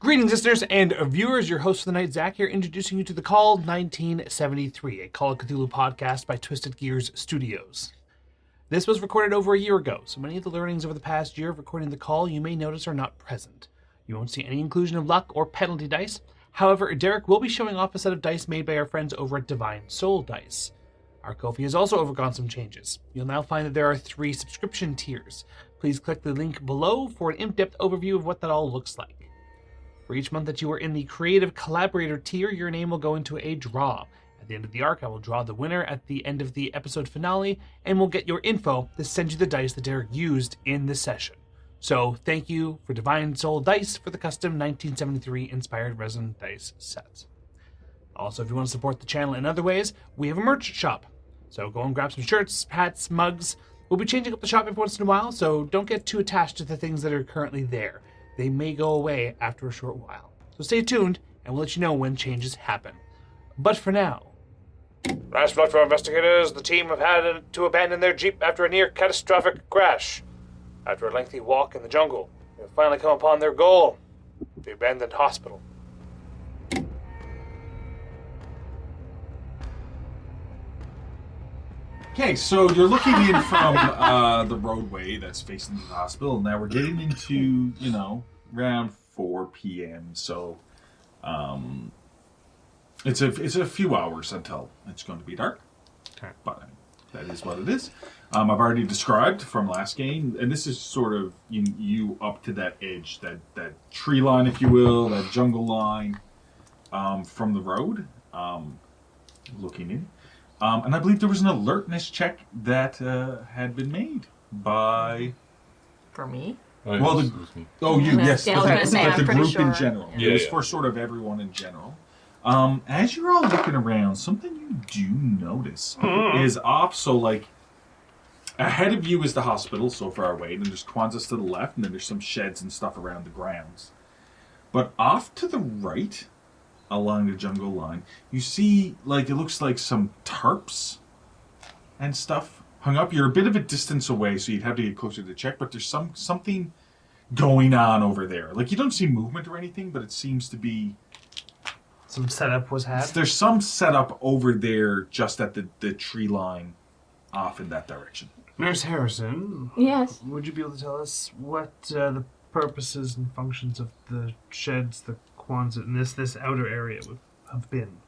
Greetings, listeners and viewers. Your host for the night, Zach, here, introducing you to The Call 1973, a Call of Cthulhu podcast by Twisted Gears Studios. This was recorded over a year ago, so many of the learnings over the past year of recording The Call you may notice are not present. You won't see any inclusion of luck or penalty dice. However, Derek will be showing off a set of dice made by our friends over at Divine Soul Dice. Our Ko-fi has also undergone some changes. You'll now find that there are 3 subscription tiers. Please click the link below for an in-depth overview of what that all looks like. For each month that you are in the Creative Collaborator tier, your name will go into a draw. At the end of the arc, I will draw the winner at the end of the episode finale, and we'll get your info to send you the dice that Derek used in this session. So, thank you for Divine Soul Dice for the custom 1973 inspired resin dice sets. Also, if you want to support the channel in other ways, we have a merch shop. So go and grab some shirts, hats, mugs. We'll be changing up the shop every once in a while, so don't get too attached to the things that are currently there. They may go away after a short while. So stay tuned, and we'll let you know when changes happen. But for now... Last blood for investigators, the team have had to abandon their jeep after a near-catastrophic crash. After a lengthy walk in the jungle, they have finally come upon their goal, the abandoned hospital. Okay, so you're looking in from the roadway that's facing the hospital. Now we're getting into, around 4 p.m. So it's a few hours until it's going to be dark. Okay. But that is what it is. I've already described from last game, and this is sort of you up to that edge, that tree line, if you will, that jungle line from the road, looking in. And I believe there was an alertness check that had been made by... For me? Oh, you, yes. Yeah, But the group sure. in general. Yeah, It was for sort of everyone in general. As you're all looking around, something you do notice is off, so ahead of you is the hospital, so far away, and there's Kwanzaa's to the left, and then there's some sheds and stuff around the grounds. But off to the right... along the jungle line, you see, it looks like some tarps and stuff hung up. You're a bit of a distance away, so you'd have to get closer to check, but there's something going on over there. You don't see movement or anything, but it seems to be... Some setup was had? There's some setup over there just at the tree line off in that direction. Nurse Harrison? Yes. Would you be able to tell us what the purposes and functions of the sheds, the Kwanzaa, and this outer area would have been?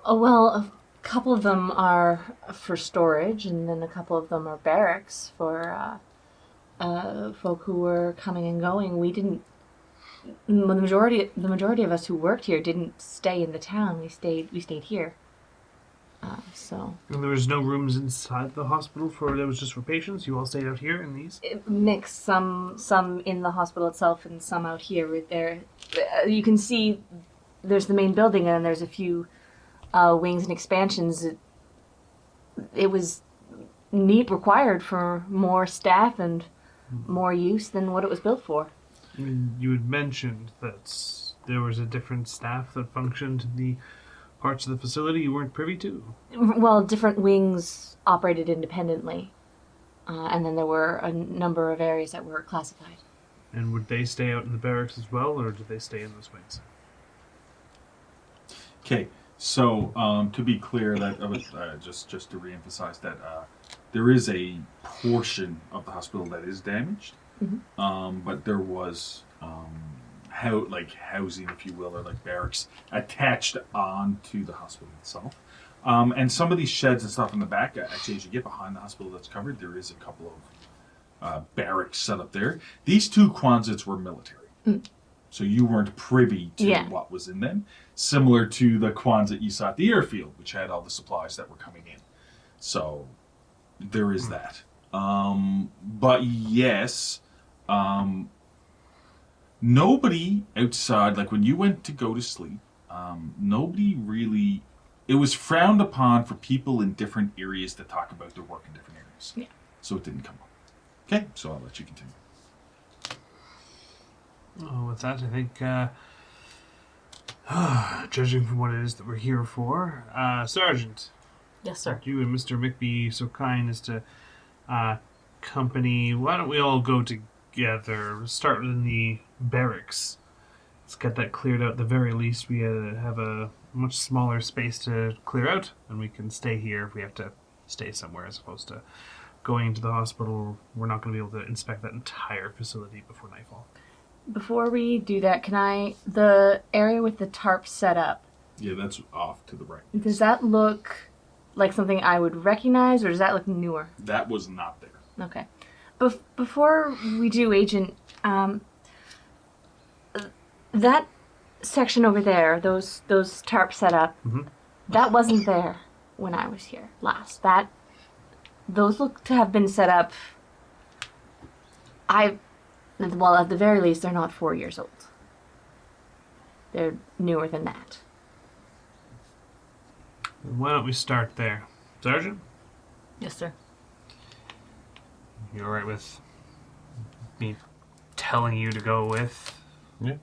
Oh, well, a couple of them are for storage, and then a couple of them are barracks for folk who were coming and going. We didn't. The majority of us who worked here didn't stay in the town. We stayed here. So. And there was no rooms inside the hospital that was just for patients? You all stayed out here in these? Mixed, some in the hospital itself and some out here. You can see there's the main building and there's a few wings and expansions. It was required for more staff and more use than what it was built for. You had mentioned that there was a different staff that functioned in the parts of the facility you weren't privy to? Well, different wings operated independently. And then there were a number of areas that were classified. And would they stay out in the barracks as well, or did they stay in those wings? Okay, so to be clear, that just to reemphasize that there is a portion of the hospital that is damaged, but there was housing, if you will, or barracks attached on to the hospital itself. And some of these sheds and stuff in the back, actually, as you get behind the hospital that's covered, there is a couple of barracks set up there. These 2 Kwanzaas were military. So you weren't privy to what was in them. Similar to the Kwanzaa you saw at the airfield, which had all the supplies that were coming in. So there is that. But yes, nobody outside, when you went to go to sleep, nobody really... It was frowned upon for people in different areas to talk about their work in different areas. Yeah. So it didn't come up. Okay, so I'll let you continue. Oh, with that, I think, judging from what it is that we're here for, Sergeant. Yes, sir. You and Mr. Mick be so kind as to company. Why don't we all go together? Start in the barracks. let's get that cleared out. At the very least, we have a much smaller space to clear out, and we can stay here if we have to stay somewhere as opposed to going into the hospital. We're not going to be able to inspect that entire facility before nightfall. Before we do that, the area with the tarp set up, Yeah, that's off to the right. does that look like something I would recognize, or does that look newer? That was not there. Okay. Before we do, Agent, that section over there, those tarps set up, that wasn't there when I was here last. Those look to have been set up. Well, at the very least, they're not 4 years old. They're newer than that. Why don't we start there? Sergeant? Yes, sir. You alright with me telling you to go with? Yeah.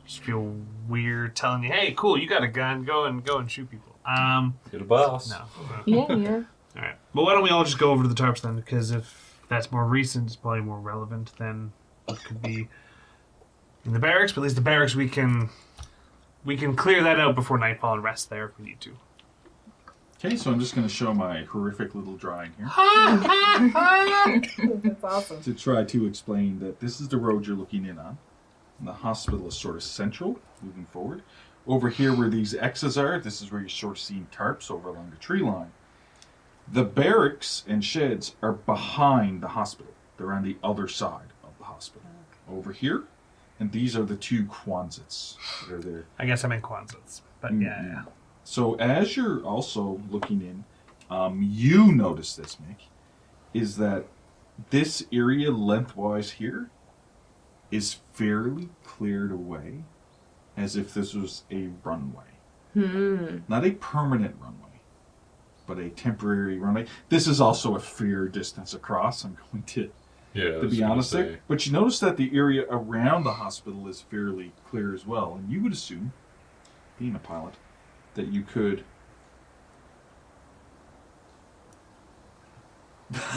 Just feel weird telling you, hey, cool, you got a gun, go and shoot people. You're the boss. No. Yeah. Alright. Well, why don't we all just go over to the tarps then? Because if that's more recent, it's probably more relevant than what could be in the barracks. But at least the barracks, we can clear that out before nightfall and rest there if we need to. Okay, so I'm just going to show my horrific little drawing here That's awesome. to try to explain that this is the road you're looking in on. And the hospital is sort of central, moving forward. Over here where these X's are, this is where you're sort of seeing tarps over along the tree line. The barracks and sheds are behind the hospital. They're on the other side of the hospital. Over here, and these are the two Quonsets that are there. I guess I meant Kwanzaa's, but yeah. So as you're also looking in, you notice this, Mick, is that this area lengthwise here is fairly cleared away as if this was a runway. Not a permanent runway, but a temporary runway. This is also a fair distance across, I'm going to be honest there. But you notice that the area around the hospital is fairly clear as well. And you would assume, being a pilot, that you could...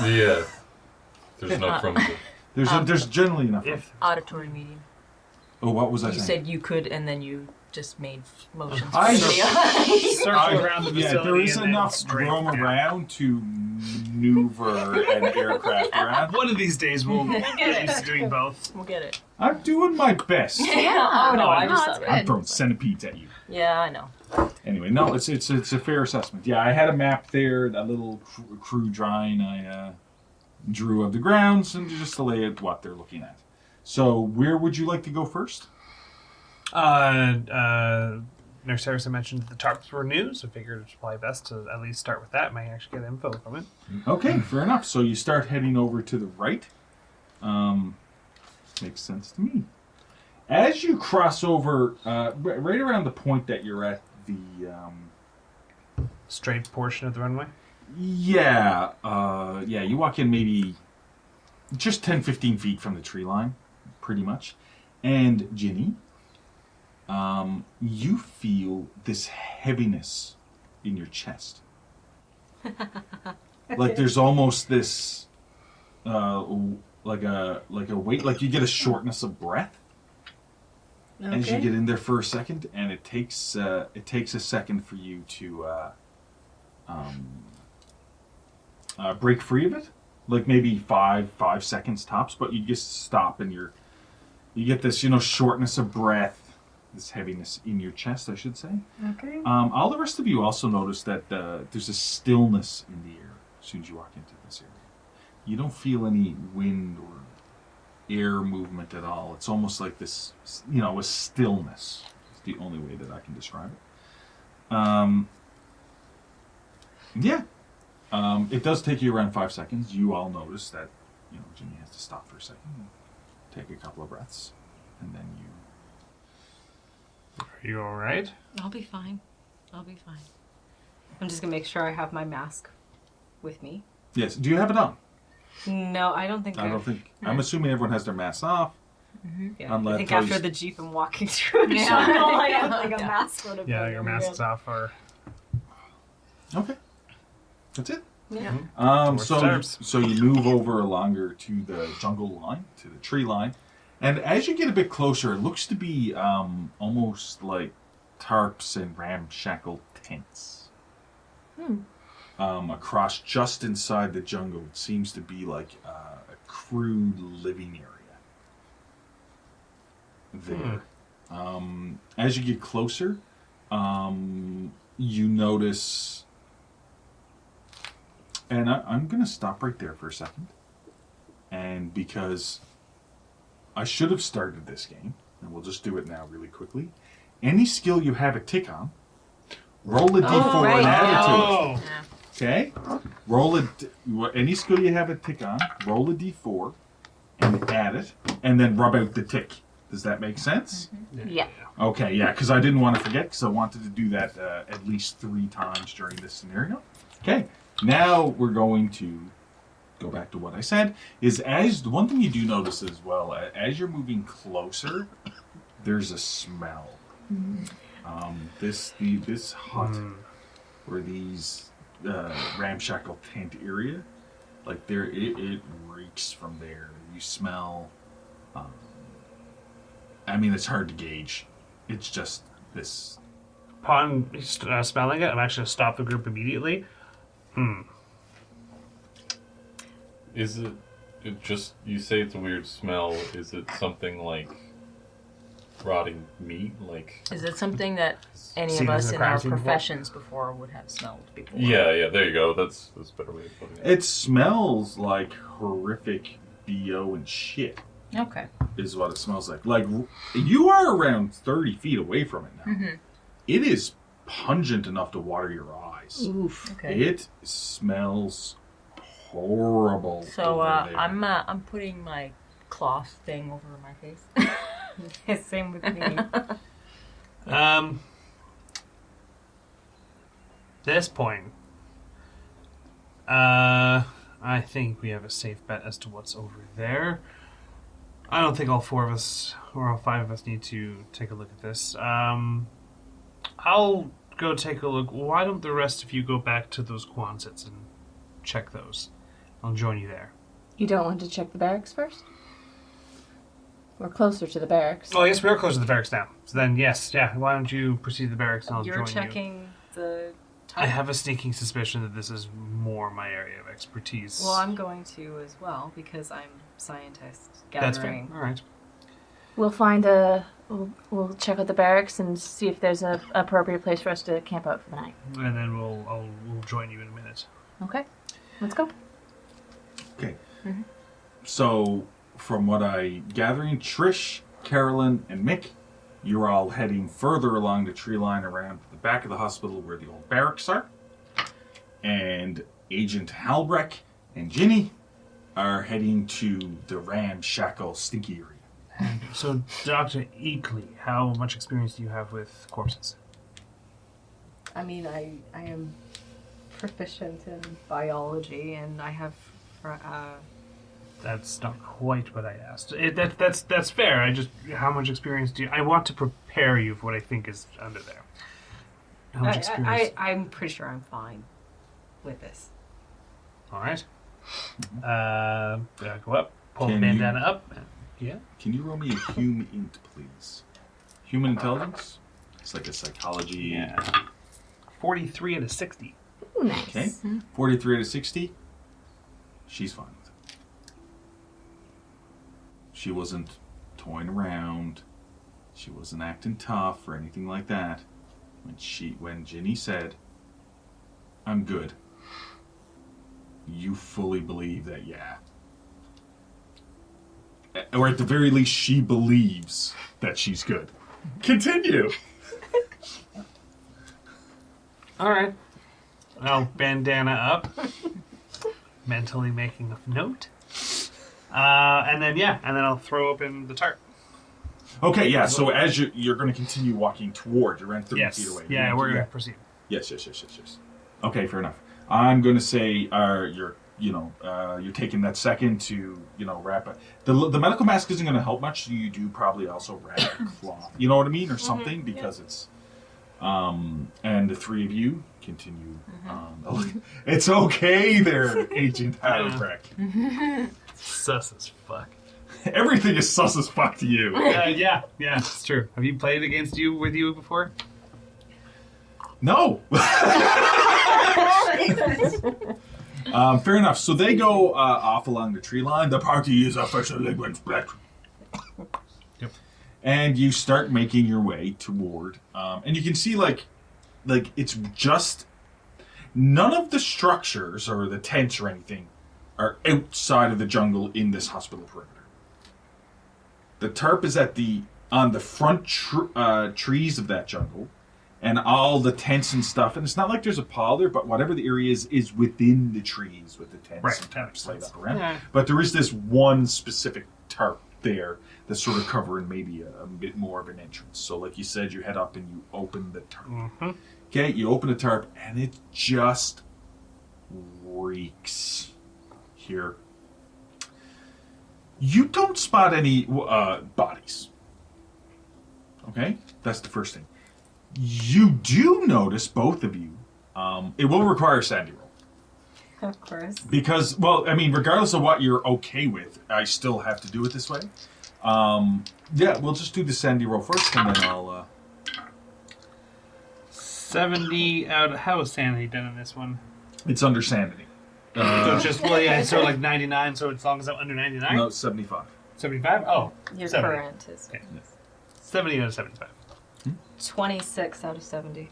Yeah. There's enough room to... There's generally enough room. Auditory meeting. Oh, what was I You saying? said you could, and then you just made motions. I for the Circle around the facility. Yeah, there is and then enough straight room down. around to maneuver an aircraft around. One of these days we'll get used to doing both. We'll get it. I'm doing my best. Yeah. Oh no, I just that's thought. I'm throwing centipedes at you. Yeah, I know. Anyway, no, it's a fair assessment. Yeah, I had a map there, a little crew drawing I drew of the grounds, and just to lay out what they're looking at. So, where would you like to go first? Nurse Harrison mentioned that the tarps were new, so I figured it's probably best to at least start with that. Might actually get info from it. Okay, fair enough. So you start heading over to the right. Makes sense to me. As you cross over, right around the point that you're at the... Straight portion of the runway? Yeah, you walk in maybe just 10, 15 feet from the tree line, pretty much. And Ginny, you feel this heaviness in your chest. Like there's almost this, like a weight, like you get a shortness of breath as you get in there for a second, and it takes a second for you to break free of it, like maybe five seconds tops. But you just stop, and you get this, shortness of breath. This heaviness in your chest, I should say. Okay. All the rest of you also notice that there's a stillness in the air as soon as you walk into this area. You don't feel any wind or air movement at all. It's almost like this, a stillness. It's the only way that I can describe it. It does take you around 5 seconds. You all notice that, Jimmy has to stop for a second and take a couple of breaths, and then you... Are you alright? I'll be fine. I'm just gonna make sure I have my mask with me. Yes. Do you have it on? No, I don't think. I'm assuming everyone has their masks off. Yeah. Unless I think those- after the Jeep and walking through the jungle, I don't think a mask would have. Yeah, your mask's off are... Okay. That's it. Yeah. So you move over longer to the jungle line, to the tree line, And as you get a bit closer, it looks to be almost like tarps and ramshackle tents. Across just inside the jungle, it seems to be like a crude living area there. As you get closer, you notice, and I'm going to stop right there for a second, and because I should have started this game, and we'll just do it now really quickly. Any skill you have a tick on, roll a d4 and add it to it. Okay? Any skill you have a tick on, roll a d4 and add it, and then rub out the tick. Does that make sense? Yeah. Okay, yeah, because I didn't want to forget, because I wanted to do that at least 3 times during this scenario. Okay, now we're going to go back to what I said, is the one thing you do notice as well, as you're moving closer, there's a smell. This hut, or these ramshackle tent area, like it reeks from there. You smell, I mean, it's hard to gauge. It's just this. Upon smelling it, I'm actually going to stop the group immediately. Is it just, you say it's a weird smell, is it something like rotting meat? Like, Is it something that any Seen of as us a in crime our scene before? professions before would have smelled before? yeah, there you go. That's a better way of putting it. It smells like horrific BO and shit. Okay. Is what it smells like. Like, you are around 30 feet away from it now. It is pungent enough to water your eyes. Oof. Okay. It smells horrible. So over there. I'm putting my cloth thing over my face. Same with me. This point, I think we have a safe bet as to what's over there. I don't think all 4 of us or all 5 of us need to take a look at this. I'll go take a look. Why don't the rest of you go back to those Quonsets and check those? I'll join you there. You don't want to check the barracks first? We're closer to the barracks. Well, I guess we are close to the barracks now. So then, yes, yeah. Why don't you proceed to the barracks and I'll You're join you. checking the I have a sneaking suspicion that this is more my area of expertise. Well, I'm going to as well because I'm scientist gathering. That's fair. All right. We'll find we'll check out the barracks and see if there's a appropriate place for us to camp out for the night. And then we'll join you in a minute. Okay. Let's go. Okay. So, from what I gathering, Trish, Carolyn, and Mick, you're all heading further along the tree line around the back of the hospital where the old barracks are. And Agent Halbrecht and Ginny are heading to the ramshackle stinky area. So, Dr. Eakley, how much experience do you have with corpses? I mean, I am proficient in biology, and I have. That's not quite what I asked. That's fair. I just, how much experience do you? I want to prepare you for what I think is under there. How much experience? I'm pretty sure I'm fine with this. All right. Go up. Pull the Can bandana up. Yeah. Can you roll me a human int, please? Human intelligence? It's like a psychology. Yeah. 43 and a 60. Ooh, nice. Okay. 43 out of 60. She's fine with it. She wasn't toying around. She wasn't acting tough or anything like that. When Ginny said, "I'm good," you fully believe that, yeah. Or at the very least, she believes that she's good. Continue. All right. I'll bandana up. Mentally making a note. And then I'll throw open the tarp. Okay, yeah, so as you're going to continue walking toward, you're around 30 feet away. Yeah, we're going to proceed. Yes. Okay, fair enough. I'm going to say you're taking that second to, wrap it. The medical mask isn't going to help much, so you do probably also wrap a cloth. You know what I mean? Or something, because it's... and the 3 of you continue on. It's okay there, Agent Halbrecht. Sus as fuck. Everything is sus as fuck to you. Yeah, it's true. Have you played with you before? No. Fair enough. So they go off along the tree line. The party is officially went split. Yep. And you start making your way toward, and you can see like it's just none of the structures or the tents or anything are outside of the jungle in this hospital perimeter. The tarp is on the front trees of that jungle, and all the tents and stuff. And it's not like there's a pile there, but whatever the area is within the trees with the tents and tarps laid up around. Yeah. But there is this one specific tarp there that's sort of covering maybe a bit more of an entrance. So like you said, you head up and you open the tarp. Mm-hmm. Okay, you open the tarp, and it just reeks here. You don't spot any bodies. Okay, that's the first thing. You do notice, both of you, it will require a sandy roll. Of course. Because, well, I mean, regardless of what you're okay with, I still have to do it this way. Yeah, we'll just do the sandy roll first, and then I'll... 70 out of... How is sanity done in this one? It's under sanity. So it's just, so like 99, so as long as I'm under 99? No, 75. 75? Oh, Your 70. current is Okay. 70 out of 75. 26 out of 70.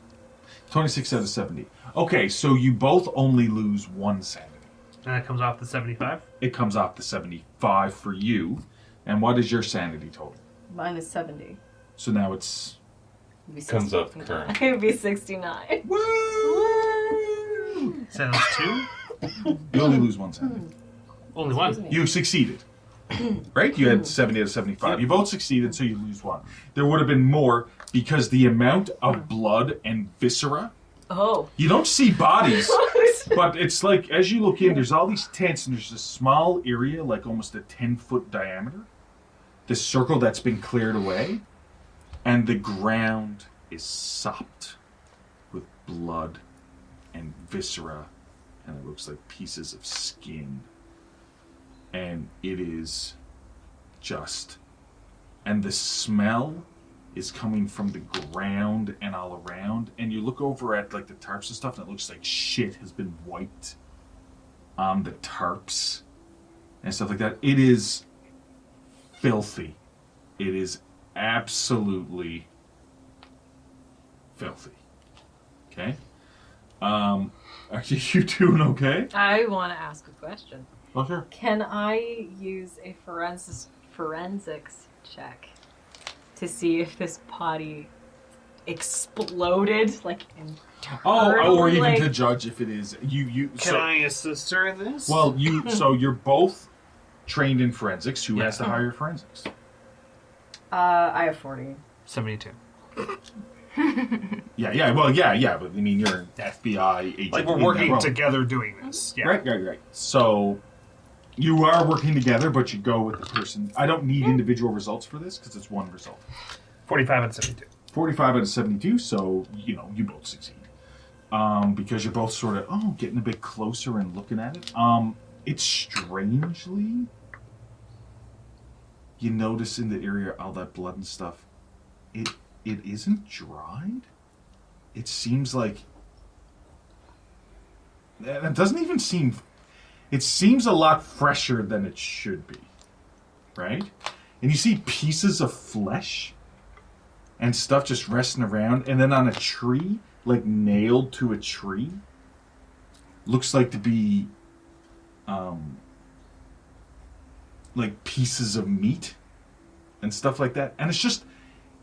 26 out of 70. Okay, so you both only lose one sanity. And that comes off the 75? It comes off the 75 for you. And what is your sanity total? Mine is 70. So now it's... It'd be Comes up 69. current. It would be 69. Woo! So that's 2? You only lose one sanity. Only one. Excuse me. You succeeded. Right? You had 70 out of 75. Yep. You both succeeded, so you lose one. There would have been more because the amount of blood and viscera... Oh. You don't see bodies, but it's like, as you look in, there's all these tents, and there's this small area, like almost a 10-foot diameter. This circle that's been cleared away, and the ground is sopped with blood and viscera, and it looks like pieces of skin. And it is just... And the smell is coming from the ground and all around. And you look over at like the tarps and stuff, and it looks like shit has been wiped on the tarps and stuff like that. It is filthy. It is absolutely filthy. Okay? Are you doing okay? I want to ask a question. Oh, sure. Can I use a forensics check to see if this body exploded, like internal? Or even like... to judge if it is you. Can I assist her in this? Well, so you're both trained in forensics. Who has to hire forensics? I have 40. 72. Yeah. Well, yeah. But I mean, you're an FBI agent. Like we're in that working role. together doing this. Yeah. Right. So you are working together, but you go with the person. I don't need individual results for this because it's one result. 45 and 72. 45 out of 72. So you both succeed because you're both sort of getting a bit closer and looking at it. It's strangely, you notice in the area all that blood and stuff. It isn't dried. It seems like... It doesn't even seem... It seems a lot fresher than it should be. Right? And you see pieces of flesh and stuff just resting around. And then on a tree, like nailed to a tree, looks like to be... like pieces of meat and stuff like that. And it's just...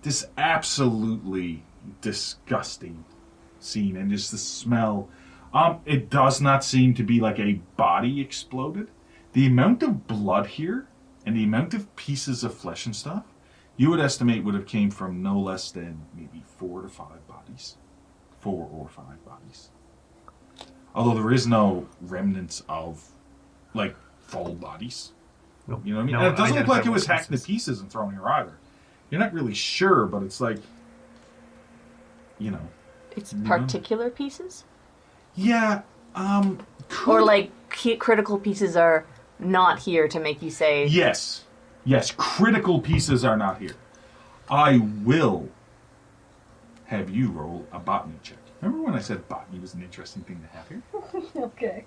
this absolutely disgusting scene, and just the smell. It does not seem to be like a body exploded. The amount of blood here and the amount of pieces of flesh and stuff, you would estimate would have came from no less than maybe 4 or 5 bodies. 4 or 5 bodies. Although there is no remnants of, like, full bodies. Nope. You know what I mean? No And it doesn't look like it was identifiable hacked into pieces and thrown here either. You're not really sure, but it's like, It's particular pieces? Yeah, Or like critical pieces are not here to make you say... Yes. Yes, critical pieces are not here. I will have you roll a botany check. Remember when I said botany was an interesting thing to have here? Okay.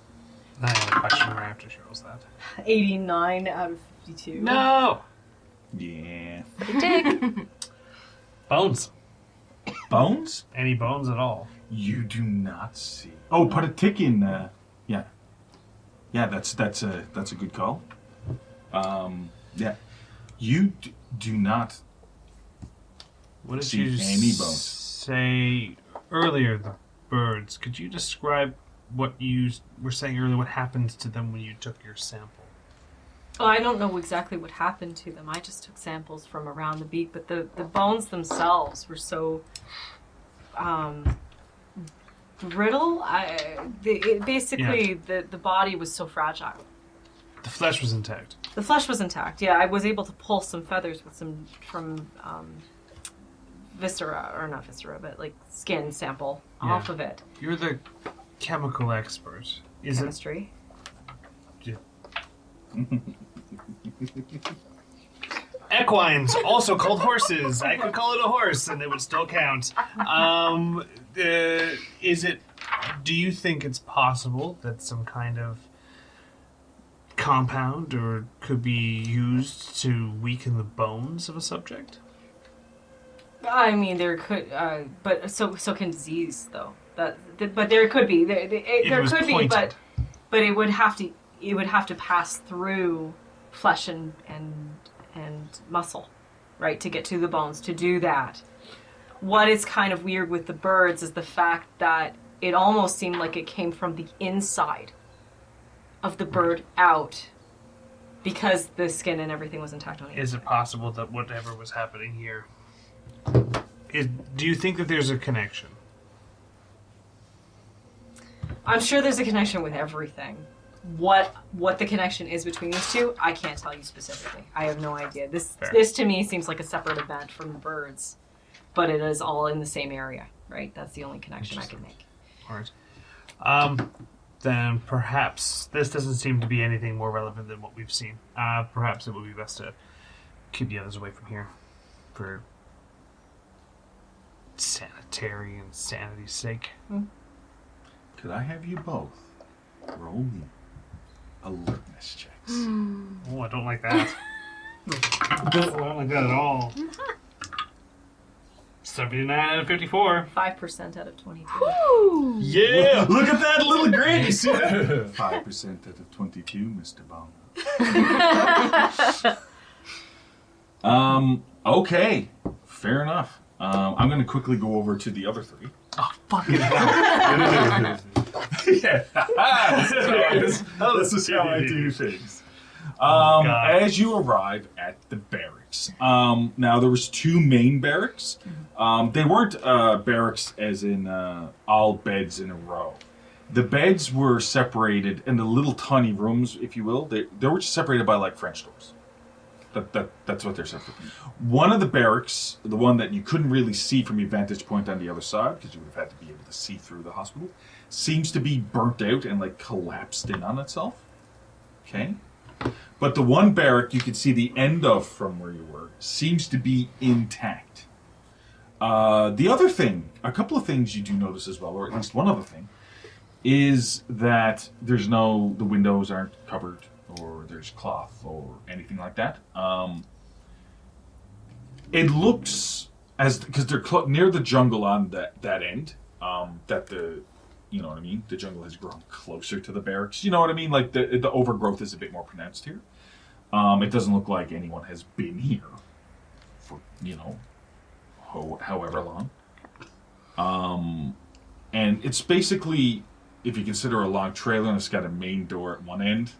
I have a question right after she rolls that. 89 out of 52. No! Yeah. Bones. Bones? Any bones at all? You do not see. Oh, put a tick in. Yeah. Yeah, that's a good call. Yeah. You do not What did see you any bones. say earlier, the birds? Could you describe what you were saying earlier, what happened to them when you took your sample? Oh, I don't know exactly what happened to them. I just took samples from around the beak, but the bones themselves were so brittle. The body was so fragile. The flesh was intact. The flesh was intact. Yeah, I was able to pull some feathers with some from but like skin sample off of it. You're the chemical expert. Is Chemistry. it? Equines, also called horses. I could call it a horse, and it would still count. Is it? Do you think it's possible that some kind of compound or could be used to weaken the bones of a subject? I mean, there could, but so can disease though. But there could be. There could be, but it would have to pass through flesh and muscle, right, to get to the bones. To do that, what is kind of weird with the birds is the fact that it almost seemed like it came from the inside of the bird out, because the skin and everything was intact on the Is it possible that whatever was happening here do you think that there's a connection? I'm sure there's a connection with everything. What the connection is between these two, I can't tell you specifically. I have no idea. This to me seems like a separate event from the birds, but it is all in the same area, right? That's the only connection I can make. All right. Then perhaps this doesn't seem to be anything more relevant than what we've seen. Perhaps it would be best to keep the others away from here for sanitary and sanity's sake. Could I have you both roll me alertness checks? Oh, I don't like that. I don't like that at all. 79 out of 54. 5% out of 22. Yeah! Look at that little grin! You see that? 5% out of 22, Mr. Bong. Okay. Fair enough. I'm going to quickly go over to the other three. Oh, fucking hell. Yeah. This is how I do things. As you arrive at the barracks, now there was two main barracks. They weren't barracks as in all beds in a row. The beds were separated in the little tiny rooms, if you will. They were just separated by like French doors. That's what they're separated. One of the barracks, the one that you couldn't really see from your vantage point on the other side, because you would have had to be able to see through the hospital, seems to be burnt out and like collapsed in on itself. Okay? But the one barrack you could see the end of from where you were seems to be intact. The other thing, a couple of things you do notice as well, or at least one other thing, is that the windows aren't covered, or there's cloth, or anything like that. It looks because they're near the jungle on that end, that you know what I mean? The jungle has grown closer to the barracks. You know what I mean? Like the overgrowth is a bit more pronounced here. It doesn't look like anyone has been here for, however long. And it's basically, if you consider a long trailer, and it's got a main door at one end,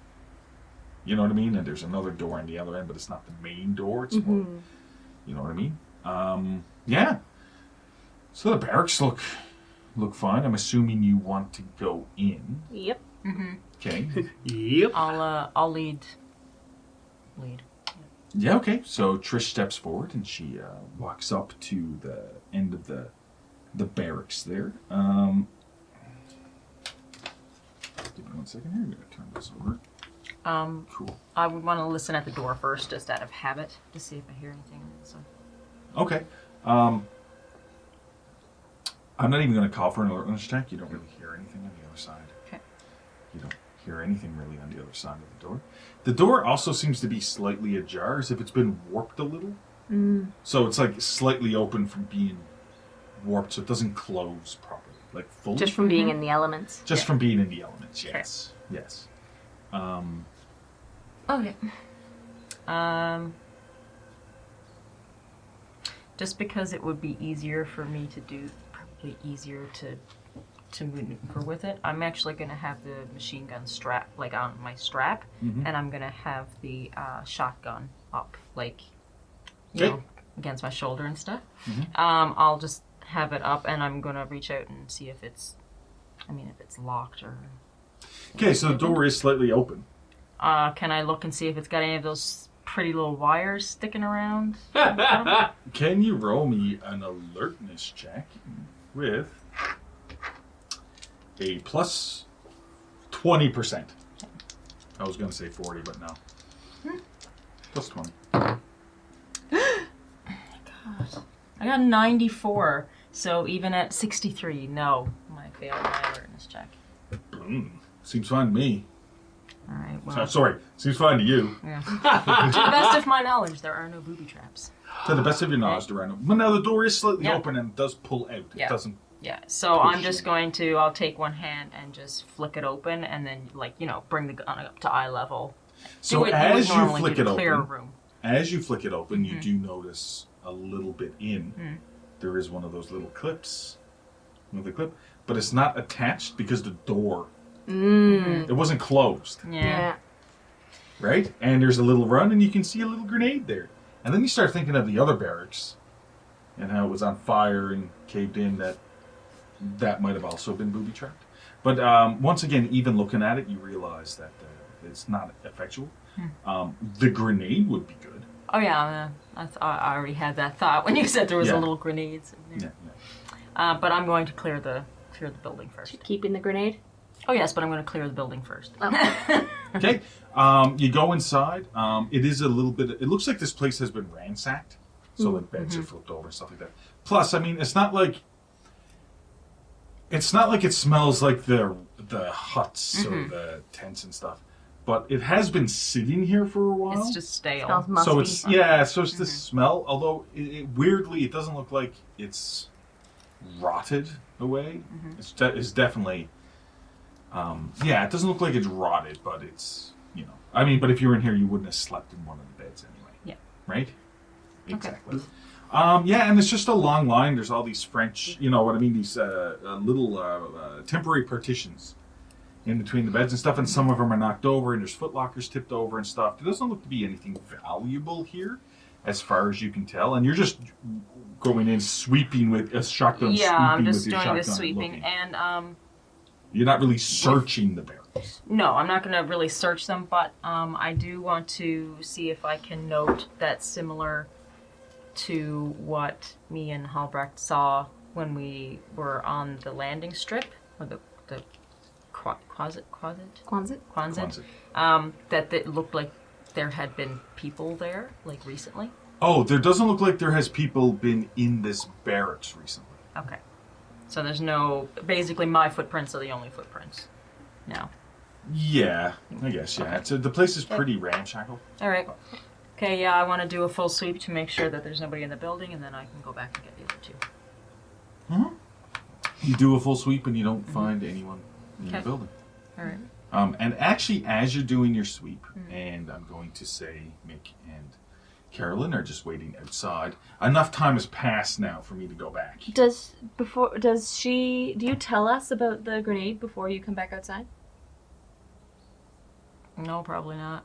you know what I mean? And there's another door on the other end, but it's not the main door. It's more, you know what I mean? Yeah. So the barracks look fine. I'm assuming you want to go in. Yep. Okay. Yep. I'll lead. Yeah, okay. So Trish steps forward and she walks up to the end of the barracks there. Give me 1 second here. I'm going to turn this over. Cool. I would want to listen at the door first, just out of habit, to see if I hear anything. So. Okay. I'm not even going to call for an alertness check. You don't really hear anything on the other side. Okay. You don't hear anything really on the other side of the door. The door also seems to be slightly ajar, as if it's been warped a little. So it's like slightly open from being warped, so it doesn't close properly, like fully. Just from being in the elements. Just from being in the elements, yes. Okay. Yes. Okay. Just because it would be easier for me to do, probably easier to maneuver with it, I'm actually going to have the machine gun strap, like on my strap, and I'm going to have the shotgun up, like, you know, against my shoulder and stuff. I'll just have it up, and I'm going to reach out and see if it's locked or... Okay, so the door is slightly open. Can I look and see if it's got any of those pretty little wires sticking around? Can you roll me an alertness check with a plus 20%? I was going to say 40, but no. Plus 20. God. I got 94, so even at 63, no. I failed my alertness check. Seems fine to me. All right, well... Sorry, seems fine to you. Yeah. To the best of my knowledge, there are no booby traps. To the best of your knowledge, there are no... But now the door is slightly open and it does pull out. It doesn't... Yeah, so I'm just going to... I'll take one hand and just flick it open and then, like, you know, bring the gun up to eye level. So as you flick it open... room. As you flick it open, you do notice a little bit in. There is one of those little clips. Another clip. But it's not attached because the door... It wasn't closed. Yeah. Right? And there's a little run, and you can see a little grenade there. And then you start thinking of the other barracks and how it was on fire and caved in. That might have also been booby-trapped. But once again, even looking at it, you realize that it's not effectual. The grenade would be good. Oh, yeah. I already had that thought when you said there was a little grenades in there. But I'm going to clear the building first. Keeping the grenade? Oh, yes, but I'm going to clear the building first. Oh. Okay. You go inside. It is a little bit... It looks like this place has been ransacked. So, like, beds are flipped over and stuff like that. Plus, I mean, it's not like it smells like the huts or the tents and stuff. But it has been sitting here for a while. It's just stale. Smells musty. So it's this smell. Although, weirdly, it doesn't look like it's rotted away. It's definitely... it doesn't look like it's rotted, but it's, you know... I mean, but if you were in here, you wouldn't have slept in one of the beds anyway. Yeah. Right? Exactly. And it's just a long line. There's all these French, you know what I mean, these little temporary partitions in between the beds and stuff, and some of them are knocked over, and there's footlockers tipped over and stuff. There doesn't look to be anything valuable here, as far as you can tell, and you're just going in sweeping with a shotgun. Yeah, I'm just doing the sweeping, and you're not really searching the barrels. No, I'm not going to really search them, but I do want to see if I can note that's similar to what me and Halbrecht saw when we were on the landing strip, or the Quonset. That it looked like there had been people there, like, recently. Oh, there doesn't look like there has people been in this barracks recently. Okay. So there's no... Basically, my footprints are the only footprints now. Yeah, I guess, yeah. Okay. The place is pretty ramshackle. All right. Okay, yeah, I want to do a full sweep to make sure that there's nobody in the building, and then I can go back and get the other two. You do a full sweep and you don't find anyone in the building. All right. And actually, as you're doing your sweep, and I'm going to say Mick and Carolyn are just waiting outside. Enough time has passed now for me to go back. Do you tell us about the grenade before you come back outside? No, probably not.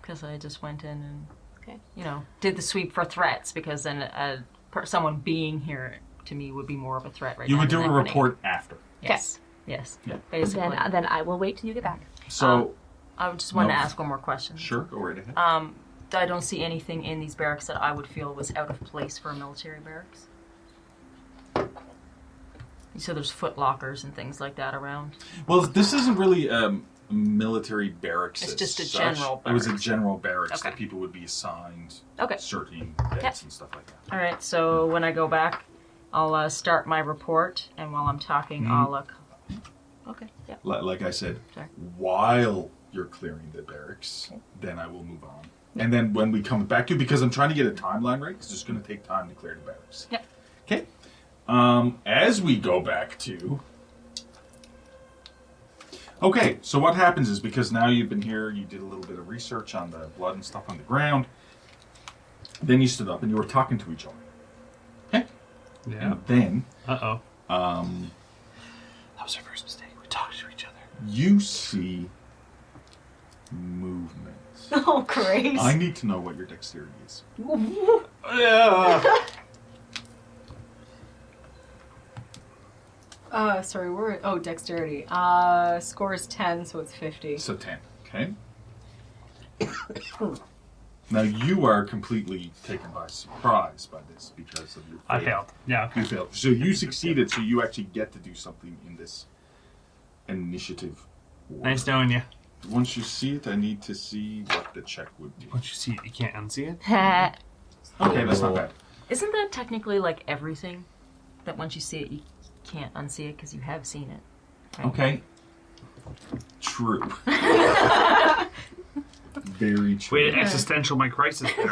Because I just went in and, did the sweep for threats, because then someone being here to me would be more of a threat right now. You would do a report after. Yes. Okay. Yes. Yeah. Basically. Then I will wait till you get back. So... I just want to ask one more question. Sure, go right ahead. I don't see anything in these barracks that I would feel was out of place for a military barracks. So there's foot lockers and things like that around. Well, this isn't really military barracks. It's as just a such. general It was a barracks. general barracks Okay. that people would be assigned Okay. certain beds Yep. and stuff like that. All right. So when I go back, I'll start my report, and while I'm talking, I'll. Okay. Yeah. Like I said, Sorry. while you're clearing the barracks, then I will move on. And then when we come back to, because I'm trying to get a timeline right, because it's going to take time to clear the barracks. Yep. Okay. As we go back to... Okay, so what happens is, because now you've been here, you did a little bit of research on the blood and stuff on the ground, then you stood up and you were talking to each other. Okay? Yeah. And then... Uh-oh. That was our first mistake. We talked to each other. You see movement. Oh, great. I need to know what your dexterity is. Sorry, dexterity. Score is 10, so it's 50. So 10, okay? Now you are completely taken by surprise by this because of your fail. I failed. Yeah. Okay. You failed. So you succeeded, so you actually get to do something in this initiative. Nice knowing you. Once you see it, I need to see what the check would be. Once you see it, you can't unsee it. Okay, that's not bad. Isn't that technically like everything? That once you see it, you can't unsee it because you have seen it. Right? Okay. True. Very true. Wait, existential my crisis there.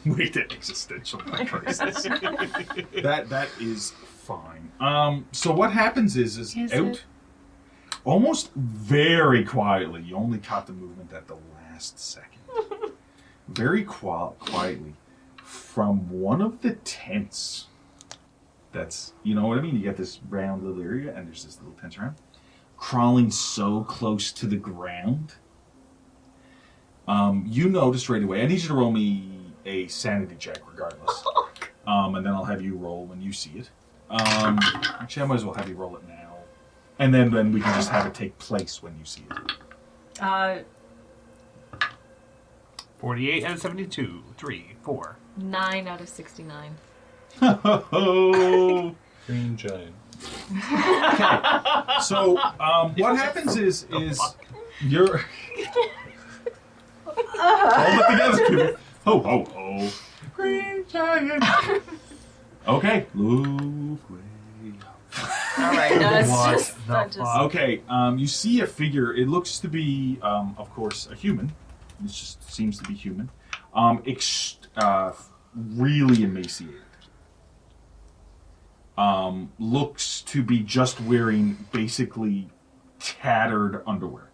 Wait, that existential crisis. that is fine. So what happens is out, almost very quietly, you only caught the movement at the last second. Very quietly, from one of the tents, that's, you know what I mean? You get this round little area, and there's this little tent around, crawling so close to the ground. You notice right away. I need you to roll me a sanity check, regardless. And then I'll have you roll when you see it. Actually, I might as well have you roll it now, and then we can just have it take place when you see it. 48 out of 72. 3, 4. 9 out of 69. Oh. Green giant. Okay. So what happens is you're. Hold it together, people. Ho, ho, ho. Green giant. Okay. Look way up. All right. No, it's What just. the That just fuck? Okay. You see a figure. It looks to be, of course, a human. It just seems to be human. Really emaciated. Looks to be just wearing basically tattered underwear.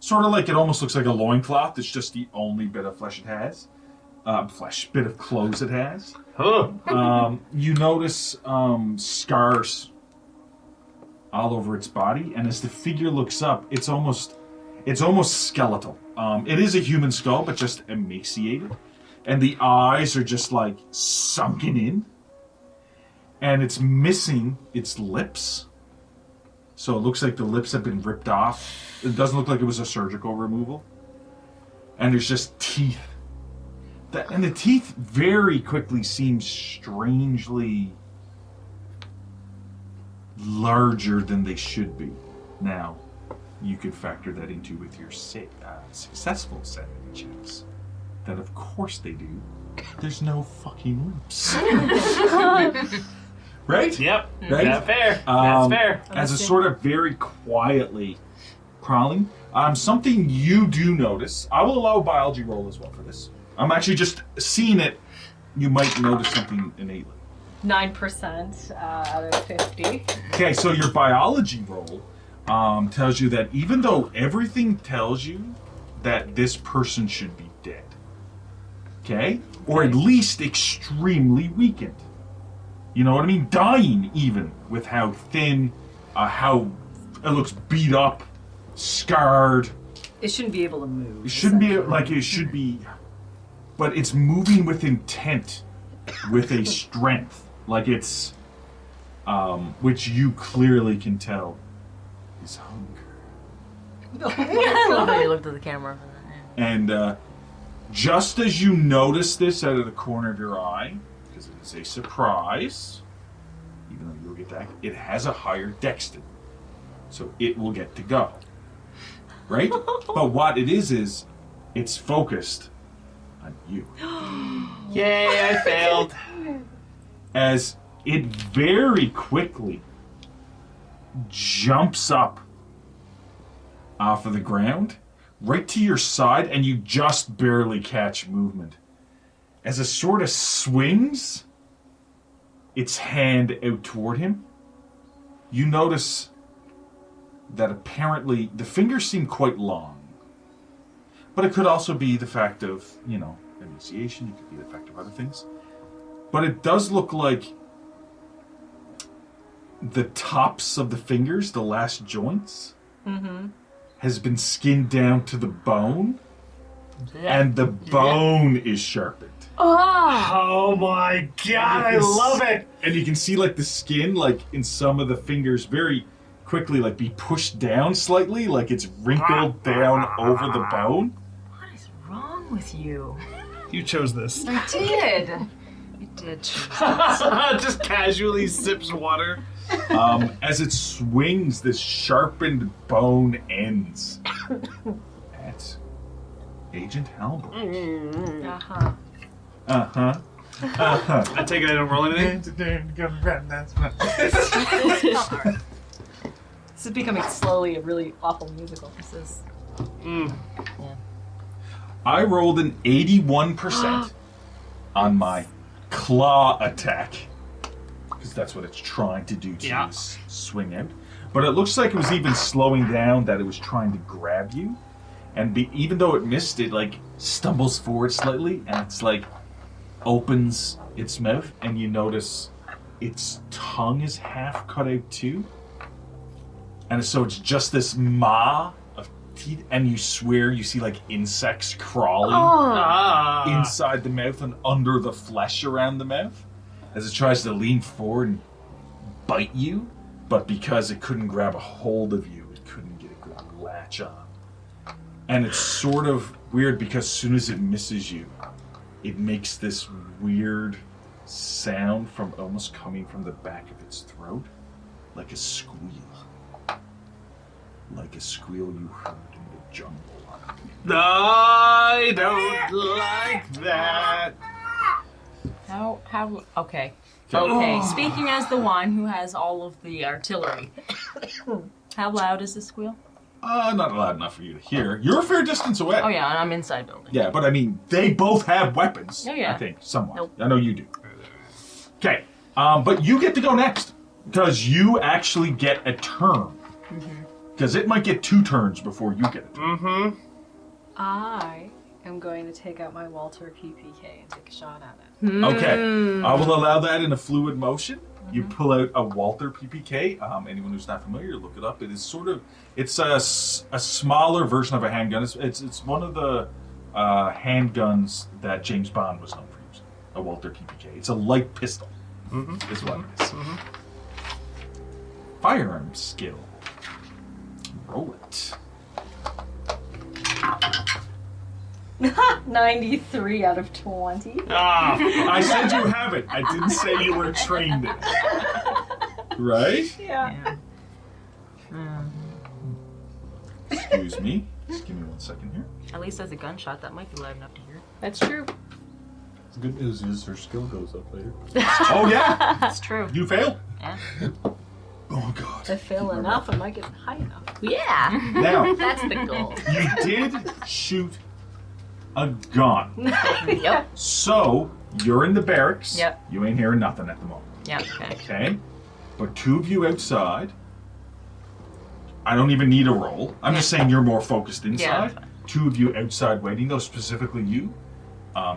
Sort of like, it almost looks like a loincloth. It's just the only bit of flesh it has. Bit of clothes it has. Huh. You notice scars all over its body, and as the figure looks up, it's almost skeletal. It is a human skull, but just emaciated, and the eyes are just like sunken in, and it's missing its lips. So it looks like the lips have been ripped off. It doesn't look like it was a surgical removal. And there's just teeth. And the teeth very quickly seem strangely larger than they should be. Now, you could factor that into with your successful sanity checks. That of course they do. There's no fucking lips. Right? Yep. Right? That's fair. That's fair. As a sort of very quietly crawling. Something you do notice. I will allow a biology roll as well for this. I'm actually just seeing it. You might notice something innately. 9% out of 50. Okay, so your biology roll tells you that even though everything tells you that this person should be dead, okay? Or at least extremely weakened. You know what I mean? Dying, even, with how thin, how it looks beat up, scarred. It shouldn't be able to move. It shouldn't be like it should be, but it's moving with intent, with a strength. Like it's, which you clearly can tell is hunger. I love how you looked at the camera. And just as you notice this out of the corner of your eye, because it is a surprise, even though you'll get that, it has a higher dexterity. So it will get to go. right? But what it is it's focused on you. Yay, I failed. As it very quickly jumps up off of the ground, right to your side, and you just barely catch movement. As it sort of swings its hand out toward him, you notice that apparently the fingers seem quite long. But it could also be the fact of, emaciation, it could be the fact of other things. But it does look like the tops of the fingers, the last joints, has been skinned down to the bone, and the bone is sharpened. Oh my god, I love it! And you can see like the skin, like in some of the fingers, very quickly like be pushed down slightly, like it's wrinkled down over the bone. What is wrong with you? You chose this. I did. You did. Just casually sips water. As it swings, this sharpened bone ends at Agent Halbert. Uh-huh. Uh-huh. Uh-huh. I take it I don't roll anything? This is becoming slowly a really awful musical. This is. I rolled an 81% on my claw attack. Because that's what it's trying to do to swing out. But it looks like it was even slowing down, that it was trying to grab you. And even though it missed, it like stumbles forward slightly, and it's like opens its mouth, and you notice its tongue is half cut out too. And so it's just this maw of teeth, and you swear you see like insects crawling inside the mouth and under the flesh around the mouth as it tries to lean forward and bite you, but because it couldn't grab a hold of you, it couldn't get a good latch on. And it's sort of weird because as soon as it misses you, it makes this weird sound from almost coming from the back of its throat, like a squeal. Like a squeal you heard in the jungle. I don't like that. Okay. Okay, speaking as the one who has all of the artillery, how loud is this squeal? Not loud enough for you to hear. You're a fair distance away. Oh yeah, and I'm inside building. Yeah, but I mean, they both have weapons. Oh, yeah. I think, somewhat. Nope. I know you do. Okay, but you get to go next. Because you actually get a turn. Because it might get 2 turns before you get a turn. I am going to take out my Walter PPK and take a shot at it. Okay, I will allow that in a fluid motion. You pull out a Walter PPK. Anyone who's not familiar, look it up. It is sort of, it's a smaller version of a handgun. It's one of the handguns that James Bond was known for using. A Walter PPK. It's a light pistol. Is what it is. Firearm skill. Roll it. 93 out of 20. I said you have it. I didn't say you were trained in it. Right? Yeah. Excuse me. Just give me 1 second here. At least as a gunshot, that might be loud enough to hear. That's true. The good news is her skill goes up later. Oh, yeah. That's true. You fail. Yeah. Oh, God. If I fail enough, I might get high enough. Yeah. Now, That's the goal. you did shoot a gun. Yep. So, you're in the barracks. Yep. You ain't hearing nothing at the moment. Yeah. Okay. Okay? But 2 of you outside. I don't even need a roll. I'm just saying you're more focused inside. Yeah. 2 of you outside waiting, though, specifically you.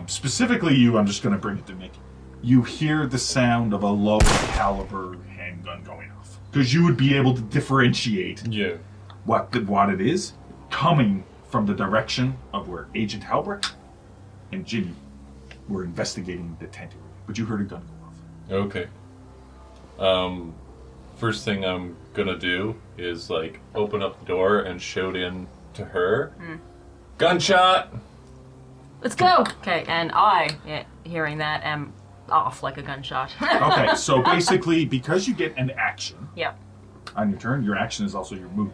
Specifically you, I'm just going to bring it to Nick. You hear the sound of a low caliber handgun going off. Because you would be able to differentiate what it is coming from the direction of where Agent Halbert and Jimmy were investigating the tent area. But you heard a gun go off. Okay. First thing I'm gonna do is like open up the door and shout in to her. Gunshot! Let's go. Okay, and I, hearing that, am off like a gunshot. Okay, so basically, because you get an action Yep. on your turn, your action is also your move.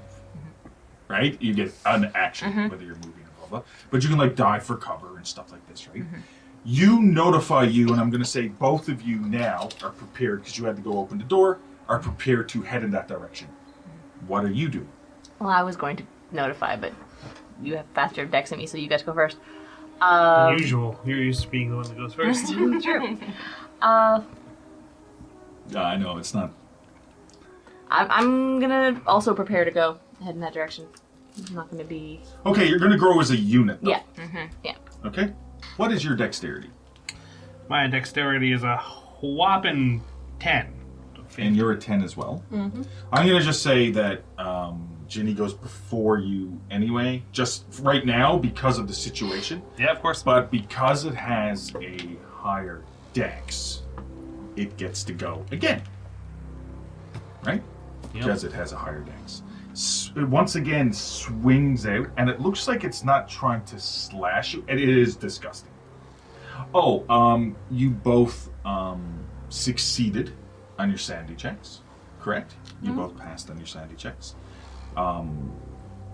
right? You get an action, whether you're moving or blah, blah. But you can, like, dive for cover and stuff like this, right? You notify you, and I'm going to say both of you now are prepared, because you had to go open the door, are prepared to head in that direction. What are you doing? Well, I was going to notify, but you have faster decks than me, so you guys go first. Usual. You're used to being the one that goes first. True. I know, it's not... I'm gonna also prepare to go head in that direction. I'm not gonna be... Okay, you're going to grow as a unit, though. Yeah. Yeah. Okay? What is your dexterity? My dexterity is a whopping 10. And you're a 10 as well. I'm going to just say that Ginny goes before you anyway, just right now because of the situation. Yeah, of course. But because it has a higher dex, it gets to go again. Right? Yep. Because it has a higher dex. It once again swings out, and it looks like it's not trying to slash you, and it is disgusting. Oh, you both succeeded on your sanity checks, correct? You both passed on your sanity checks.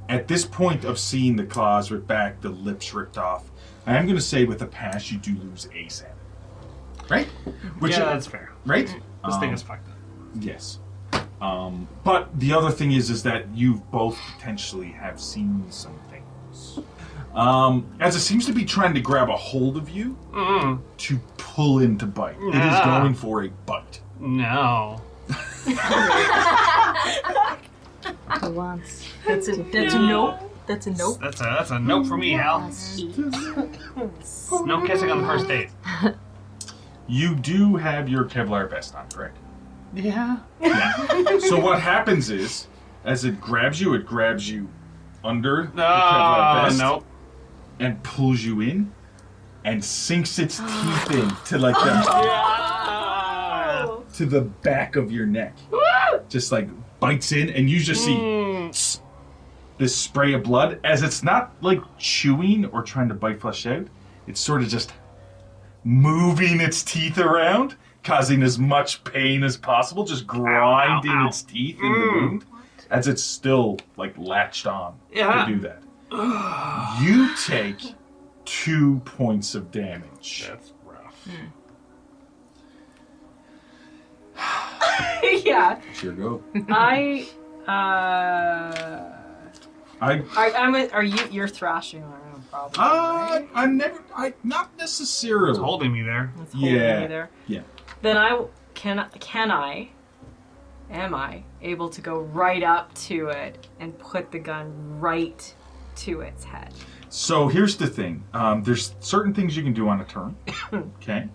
At this point of seeing the claws ripped back, the lips ripped off, I am going to say with a pass you do lose a sanity. Right? Which Yeah, that's fair. Right? This thing is fucked up. Yes. But the other thing is that you both potentially have seen some things. As it seems to be trying to grab a hold of you to pull in to bite. It is going for a bite. No. For once. That's a nope. That's a nope. That's a nope for me, Hal. No kissing on the first date. You do have your Kevlar vest on, correct? Yeah. Yeah. So what happens is, as it grabs you under the Kevlar vest Nope. and pulls you in and sinks its teeth in to like to the back of your neck. Just like bites in, and you just see this spray of blood. As it's not like chewing or trying to bite flesh out, it's sort of just moving its teeth around, causing as much pain as possible, just grinding its teeth in the wound as it's still like latched on to do that. You take 2 points of damage. That's rough. Yeah. Sure go. You're thrashing around probably, right? Not necessarily. It's holding me there. It's holding Yeah. me there. Yeah. Then am I able to go right up to it and put the gun right to its head? So here's the thing. There's certain things you can do on a turn. Okay?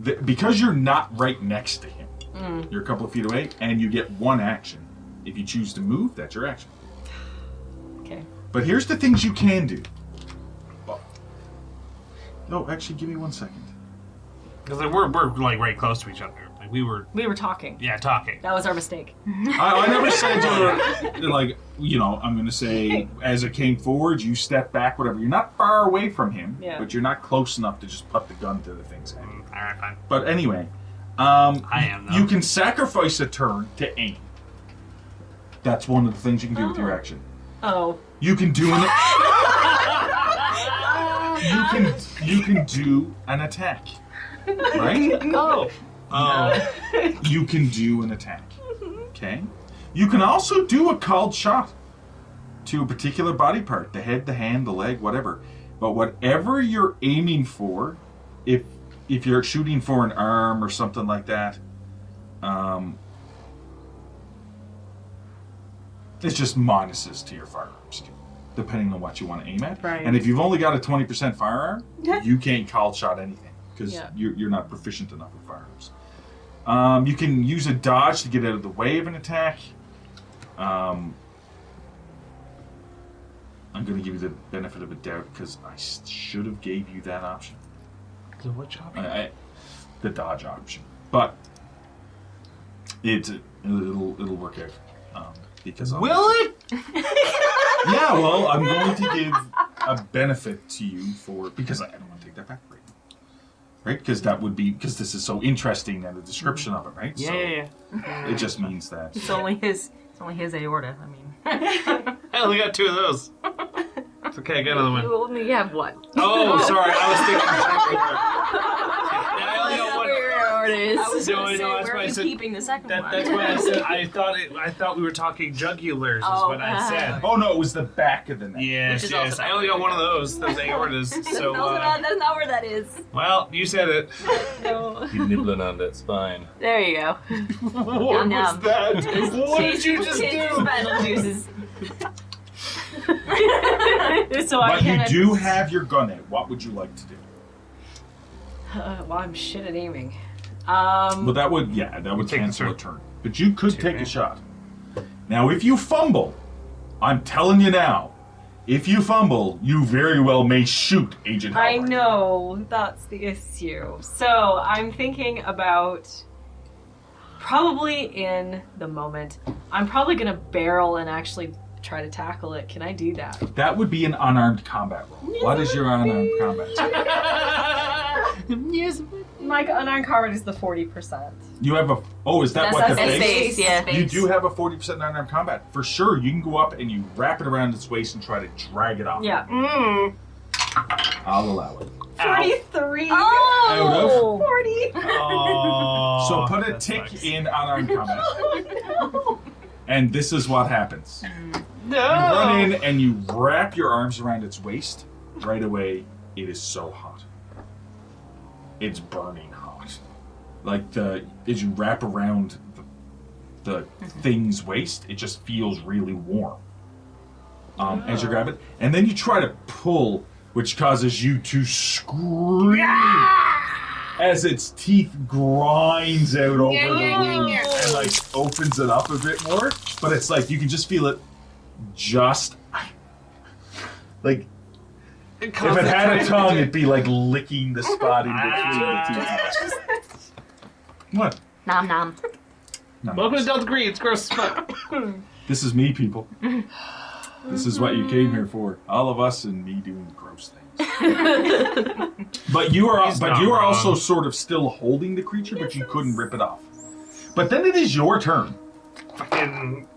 Because you're not right next to him. You're a couple of feet away, and you get one action. If you choose to move, that's your action. Okay. But here's the things you can do. No, actually, give me 1 second. Because we're like right close to each other. Like we were talking. Yeah, talking. That was our mistake. I never said you were, like, I'm going to say, as it came forward, you step back, whatever. You're not far away from him, but you're not close enough to just put the gun to the thing's head. All right, fine. But anyway, I am, though. You can sacrifice a turn to aim. That's one of the things you can do with your action. Oh. You can do you can do an attack. Right? Oh. You can do an attack. Okay? You can also do a called shot to a particular body part, the head, the hand, the leg, whatever. But whatever you're aiming for, if you're shooting for an arm or something like that, it's just minuses to your firearm skill, depending on what you want to aim at. Right. And if you've only got a 20% firearm, you can't call shot anything because you're not proficient enough with firearms. You can use a dodge to get out of the way of an attack. I'm going to give you the benefit of a doubt because I should have gave you that option. So which option? The dodge option, but it'll work out because will it? Yeah, well, I'm going to give a benefit to you because I don't want to take that back right now. Right? Because this is so interesting and the description of it, right? Yeah. It just means that It's only his aorta. I mean, Hell only got 2 of those. It's okay, I got another one. You only have one. Oh, sorry, I was thinking. I only got one. I was No, going to say, no, that's where why are I you said- keeping the second one? That's why I said I thought we were talking jugulars. Is what I said. Oh no, it was the back of the neck. Yes, Which is yes. also I only got one of those aortas. So, that's not where that is. well, you said it. No. You're nibbling on that spine. There you go. What was that? What did you just do? Spinal juices. So I But you can't. do have your gun out. What would you like to do? Well, I'm shit at aiming. Well, that would take cancel the a turn. But you could take a right? shot. Now, if you fumble, I'm telling you now, if you fumble, you very well may shoot Agent I Halbert. know that's the issue. So I'm thinking about probably in the moment. I'm probably gonna barrel and actually try to tackle it. Can I do that? That would be an unarmed combat roll. What is your unarmed combat? Yes. My unarmed combat is the 40%. You have a. Oh, is that what the That's face? face, yeah. You do have a 40% unarmed combat. For sure, you can go up and you wrap it around its waist and try to drag it off. Yeah. I'll allow it. 43. Out of? 40. Oh, So put a that tick sucks. in unarmed combat. And this is what happens. No. You run in and you wrap your arms around its waist. Right away, it is so hot. It's burning hot. Like as you wrap around the thing's waist, it just feels really warm. As you grab it, and then you try to pull, which causes you to scream as its teeth grinds out over the wound and like opens it up a bit more. But it's like you can just feel it, just like. If it had a tongue, it'd be like licking the spot in between the teeth. What? Nom nom. No. Welcome to Delta Green. It's gross as fuck. This is me, people. This is what you came here for. All of us and me doing gross things. But you are He's not also wrong. sort of still holding the creature, but you couldn't rip it off. But then it is your turn. Fucking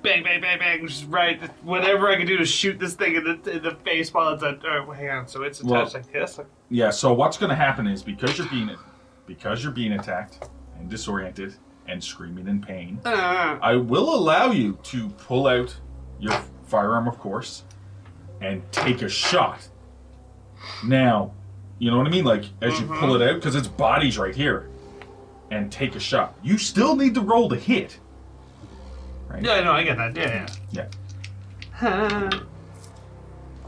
bang, bang, bang, bang. Just right. Whatever I can do to shoot this thing in the face while it's hang on. So it's attached like this. Yeah. So what's going to happen is because you're being attacked and disoriented and screaming in pain, I will allow you to pull out your firearm, of course, and take a shot. Now, you know what I mean? Like, as you pull it out, because its body's right here, and take a shot. You still need to roll to hit. Right? Yeah, no, I get that. Yeah. Yeah.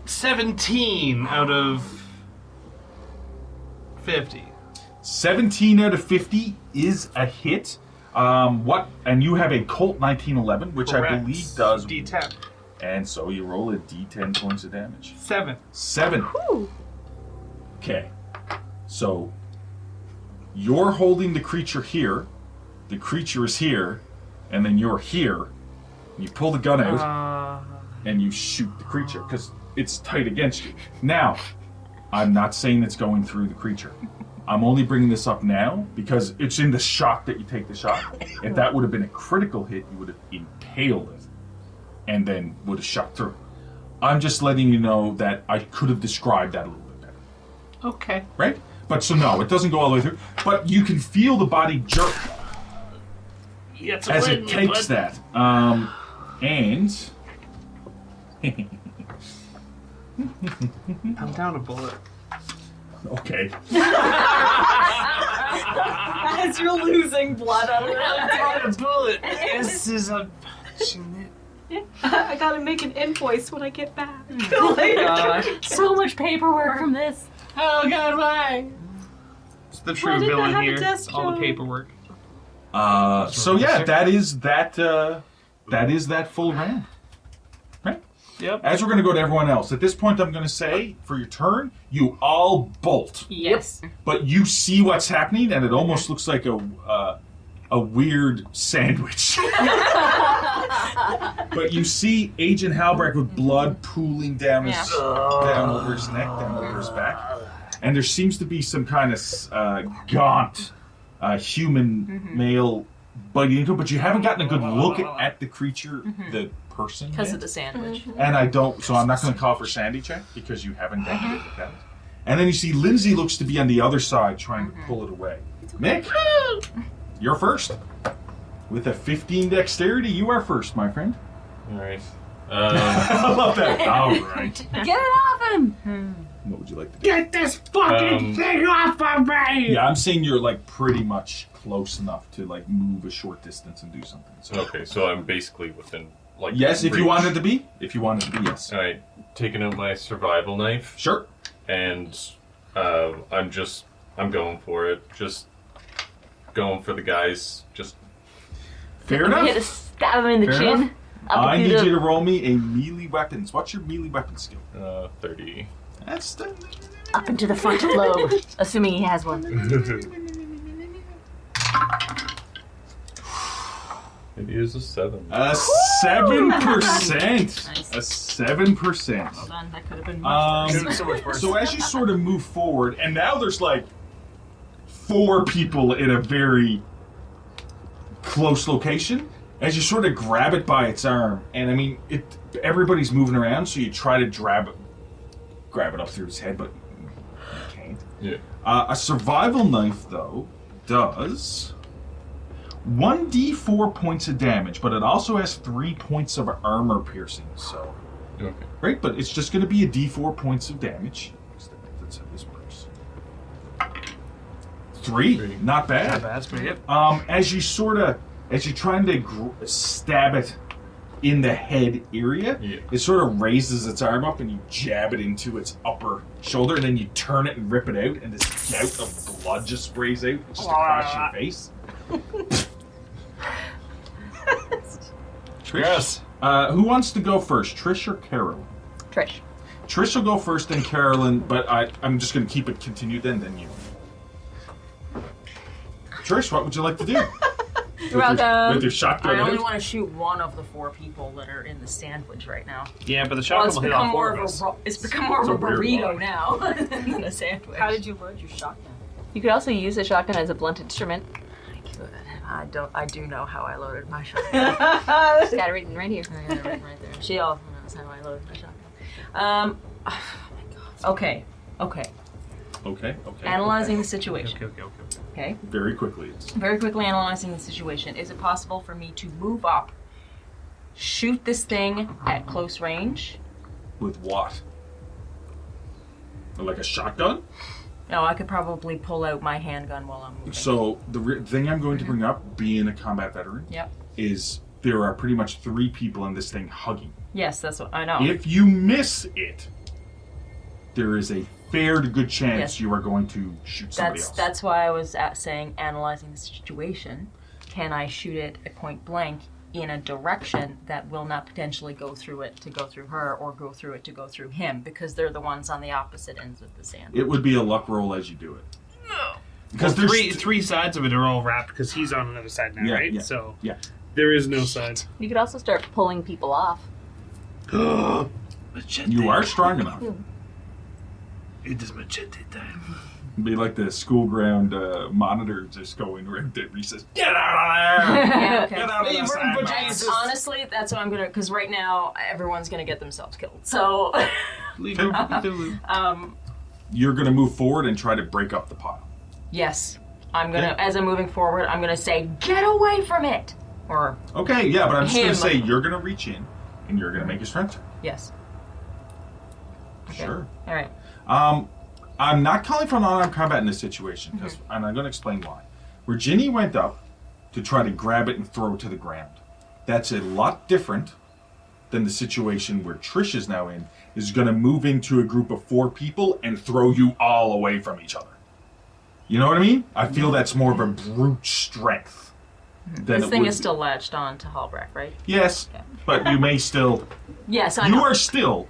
17 out of 50. 17 out of 50 is a hit. And you have a Colt 1911, which I Correct. believe does. D10. And so you roll a D10 points of damage. 7. 7. Okay. So you're holding the creature here. The creature is here, and then you're here. You pull the gun out, and you shoot the creature because it's tight against you. Now, I'm not saying it's going through the creature. I'm only bringing this up now because it's in the shock that you take the shot. If that would have been a critical hit, you would have impaled it and then would have shot through. I'm just letting you know that I could have described that a little bit better. Okay. Right? But so no, it doesn't go all the way through. But you can feel the body jerk as it takes that. And I'm down a bullet. okay. As you're losing blood out of it. Down a bullet. This is a. I gotta make an invoice when I get back. So much paperwork from this. Oh god, why? It's the true Why didn't I villain have a here. desk All the job? paperwork. So yeah, that is that full round. Right? Yep. As we're going to go to everyone else, at this point I'm going to say, for your turn, you all bolt. Yes. But you see what's happening, and it almost looks like a weird sandwich. But you see Agent Halbrecht with blood pooling down down over his neck, down over his back, and there seems to be some kind of gaunt human male biting into it, but you haven't gotten a good look at the creature, the person. Because yet. of the sandwich. And I don't, so I'm not going to call for Sandy check because you haven't gotten a good look at it. And then you see Lindsay looks to be on the other side trying to pull it away. Mick, you're first. With a 15 dexterity, you are first, my friend. All right. I love that. All right. Get it off him! What would you like to do? Get this fucking thing off of me! Yeah, I'm saying you're like pretty much close enough to like move a short distance and do something. So. Okay, so I'm basically within like. Yes, if you reach. wanted to be. If you wanted to be, yes. All right, taking out my survival knife, Sure. and I'm going for it. Just going for the guys. Just Fair You hit a enough. stab him in the Fair chin. enough. Up I through need the- you to roll me a melee weapons. What's your melee weapon skill? 30. That's the... Up into the frontal lobe, assuming he has one. It is a 7. A 7%. Nice. A 7%. Hold on, that could have been much worse. So much worse. So as you sort of move forward, and now there's like 4 people in a very close location, as you sort of grab it by its arm, and I mean, everybody's moving around, so you try to grab it up through its head, but you can't. Yeah. A survival knife, though, does 1d4 points of damage, but it also has 3 points of armor piercing, so... Okay. Right, but it's just going to be a d4 points of damage. That's how this works. 3, not bad. Not bad, that's pretty good. As you're trying to stab it in the head area, it sort of raises its arm up and you jab it into its upper shoulder, and then you turn it and rip it out, and this gout of blood just sprays out just across your face. Trish, Yes. who wants to go first, Trish or Carolyn? Trish. Trish will go first, then Carolyn, but I'm just going to keep it continued then you. Trish, what would you like to do? With your shotgun I only out? want to shoot one of the 4 people that are in the sandwich right now. Yeah, but the Well, shotgun it's will hit become all more 4 of of us. it's become more of a It's a weird burrito line. now than a sandwich. How did you load your shotgun? You could also use a shotgun as a blunt instrument. I do know how I loaded my shotgun. She's got it written right here. I got it right there. She also knows how I loaded my shotgun. Oh my god. Okay. Okay. Analyzing the Okay, situation. okay. Okay. Very quickly. Very quickly analyzing the situation. Is it possible for me to move up, shoot this thing at close range? With what? Like a shotgun? No, I could probably pull out my handgun while I'm moving. So the thing I'm going to bring up, being a combat veteran, Yep. is there are pretty much 3 people in this thing hugging. Yes, that's what I know. If you miss it, there is a fair to good chance Yes. you are going to shoot somebody else. That's why I was saying analyzing the situation. Can I shoot it at point blank in a direction that will not potentially go through it to go through her, or go through it to go through him, because they're the ones on the opposite ends of the sand. It would be a luck roll as you do it. Because Well, there's three sides of it are all wrapped because he's on another side now, Yeah, right? yeah. So Yeah. there is no sides. You could also start pulling people off. Machete. You are strong enough. It is machete time. Be like the school ground monitor just going right there. He says, "Get out of there! Yeah, okay. Get out of the That's, honestly, that's what I'm gonna. Because right now, everyone's gonna get themselves killed. So, Leave him with the loop. You're going to move forward and try to break up the pile. yes, I'm gonna. Yeah. As I'm moving forward, I'm gonna say, "Get away from it!" Or Okay, yeah, but I'm just going Him. to say you're going to reach in and you're going to make a strength check. yes. Okay. Sure. All right. I'm not calling for unarmed combat in this situation, and I'm going to explain why. Where Ginny went up to try to grab it and throw it to the ground, that's a lot different than the situation where Trish is now in, is going to move into a group of 4 people and throw you all away from each other. You know what I mean? I feel that's more of a brute strength. Than This it thing would is be. still latched on to Halbrecht, right? Yes, Okay. but you may still... Yes, I You know. are still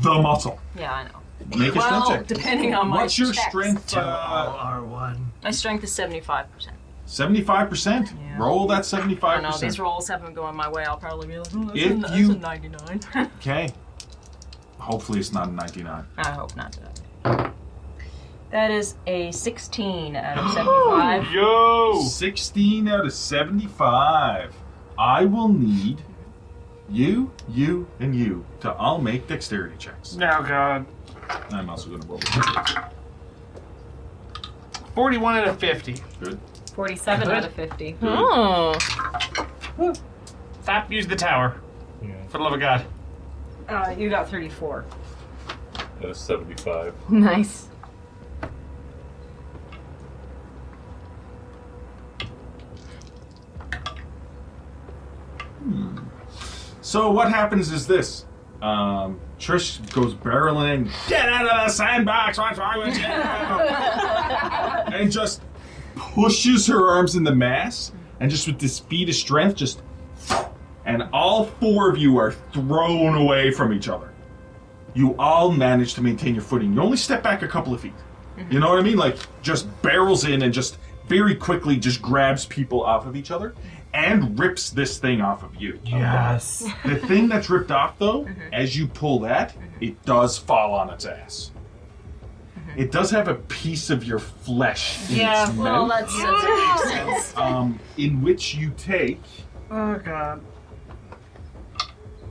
the muscle. Yeah, I know. Make a strength Well, check. depending on my What's your checks. strength? R1. My strength is 75%. 75%. Yeah. Roll that I don't know, 75%. these rolls haven't been going my way. I'll probably be like, oh, that's, If that's you- a 99. Okay. Hopefully it's not a 99. I hope not. That is a 16 out of 75. Yo! 16 out of 75. I will need you, and you to all make dexterity checks. Oh, God. I'm also going to roll. 41 out of 50. Good. 47 out of 50. Good. Oh. Stop using the tower. Yeah. For the love of God. You got 34. That is 75. Nice. So what happens is this. Trish goes barreling, get out of the sandbox, what's wrong with you? And just pushes her arms in the mass, and just with this feat of strength, just, and all four of you are thrown away from each other. You all manage to maintain your footing. You only step back a couple of feet. You know what I mean? Like, just barrels in and just very quickly just grabs people off of each other and rips this thing off of you. Yes. The thing that's ripped off, though, as you pull that, it does fall on its ass. It does have a piece of your flesh in its mouth, that makes sense. in which you take Oh, God.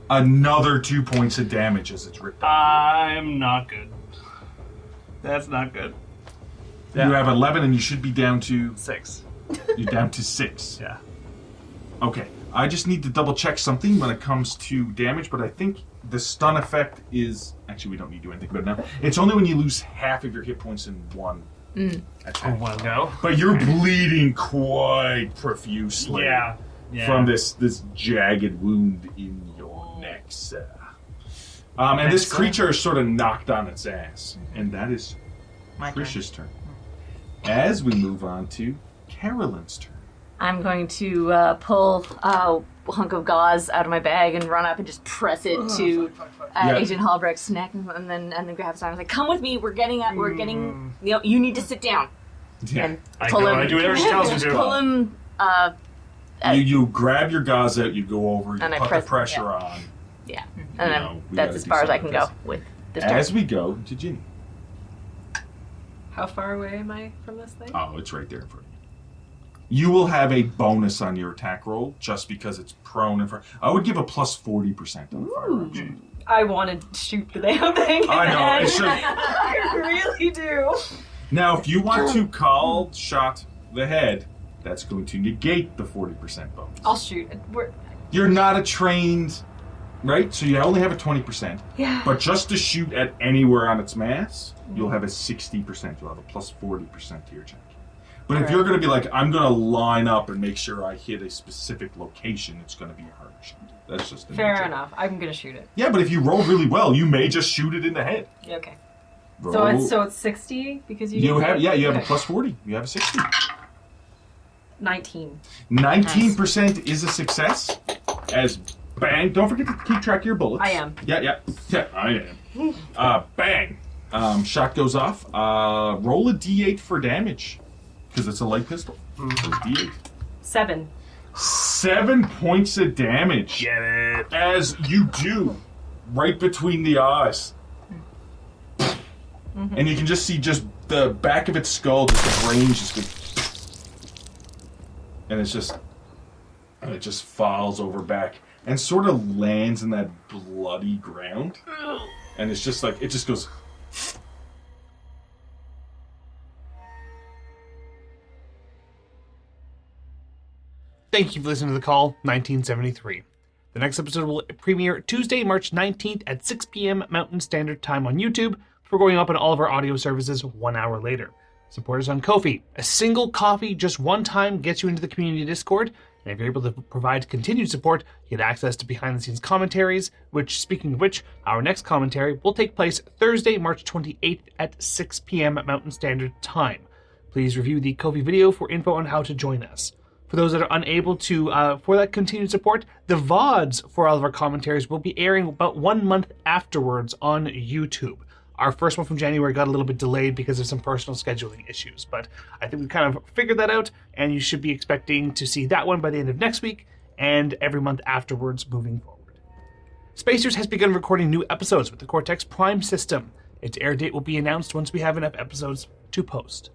another 2 points of damage as it's ripped off. I'm not good. That's not good. You have 11, and you should be down to... 6. You're down to 6. Yeah. Okay, I just need to double check something when it comes to damage, but I think the stun effect is... Actually, we don't need to do anything about it now. It's only when you lose half of your hit points in one attack. One go. But you're bleeding quite profusely Yeah. from this jagged wound in your neck, sir. And this creature is sort of knocked on its ass. And that is My turn. Trish's turn. As we move on to Carolyn's turn. I'm going to pull a hunk of gauze out of my bag and run up and just press it to Yeah. Agent Hallbrecht's neck, and then grab his arm. I was like, "Come with me. We're getting. You know, you need to sit down." Yeah. And I pull know, him. I do whatever she tells me to. Pull him. You grab your gauze out, you go over, you And I put the press- pressure on. Yeah, You and know, then we that's gotta as do far as I something can with go with this As turn. we go to Ginny. How far away am I from this thing? Oh, it's right there in front of you. You will have a bonus on your attack roll just because it's prone in front. I would give a plus 40% on the firearm check. I want to shoot the damn thing. in I the know, head. it should- I really do. Now, if you want to call shot the head, that's going to negate the 40% bonus. I'll shoot. You're not a trained, right? So you only have a 20%. Yeah. But just to shoot at anywhere on its mass, you'll have a 60%. You'll have a plus 40% to your check. But if you're going to be like, I'm going to line up and make sure I hit a specific location, it's going to be a harder shot. That's just Fair enough. I'm gonna shoot it. Yeah, but if you roll really well, you may just shoot it in the head. Okay. Roll. So it's 60 because you. You have you have a Okay. plus 40. You have a 60. 19. 19% is a success. As bang, don't forget to keep track of your bullets. I am. Yeah, I am. Bang. Shot goes off. Roll a d8 for damage. Because it's a light pistol. So it's d8. 7. 7 points of damage. Get it. As you do, right between the eyes. And you can just see just the back of its skull, just the brain just goes. And it just falls over back and sort of lands in that bloody ground. And it's just like, it just goes. Thank you for listening to The Call 1973. The next episode will premiere Tuesday, March 19th at 6 p.m. Mountain Standard Time on YouTube, before going up on all of our audio services 1 hour later. Support us on Ko-fi. A single coffee just one time gets you into the community Discord, and if you're able to provide continued support, you get access to behind-the-scenes commentaries, which, speaking of which, our next commentary will take place Thursday, March 28th at 6 p.m. Mountain Standard Time. Please review the Ko-fi video for info on how to join us. For those that are unable to, for that continued support, the VODs for all of our commentaries will be airing about 1 month afterwards on YouTube. Our first one from January got a little bit delayed because of some personal scheduling issues, but I think we've kind of figured that out, and you should be expecting to see that one by the end of next week, and every month afterwards moving forward. Spacers has begun recording new episodes with the Cortex Prime system. Its air date will be announced once we have enough episodes to to post.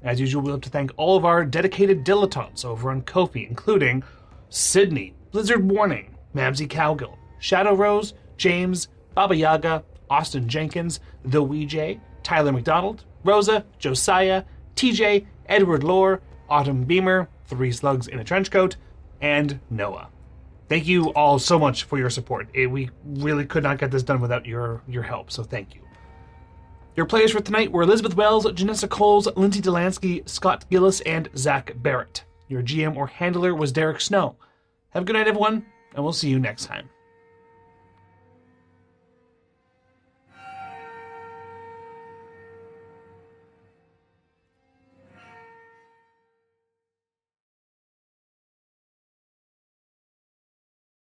As usual, we'll have to thank all of our dedicated dilettantes over on Ko-fi, including Sydney, Blizzard Warning, Mabsy Cowgill, Shadow Rose, James, Baba Yaga, Austin Jenkins, The Weejay, Tyler McDonald, Rosa, Josiah, TJ, Edward Lore, Autumn Beamer, 3 Slugs in a Trenchcoat, and Noah. Thank you all so much for your support. We really could not get this done without your help, so thank you. Your players for tonight were Elizabeth Wells, Janessa Coles, Lindsay Delansky, Scott Gillis, and Zach Barrett. Your GM or handler was Derek Snow. Have a good night, everyone, and we'll see you next time.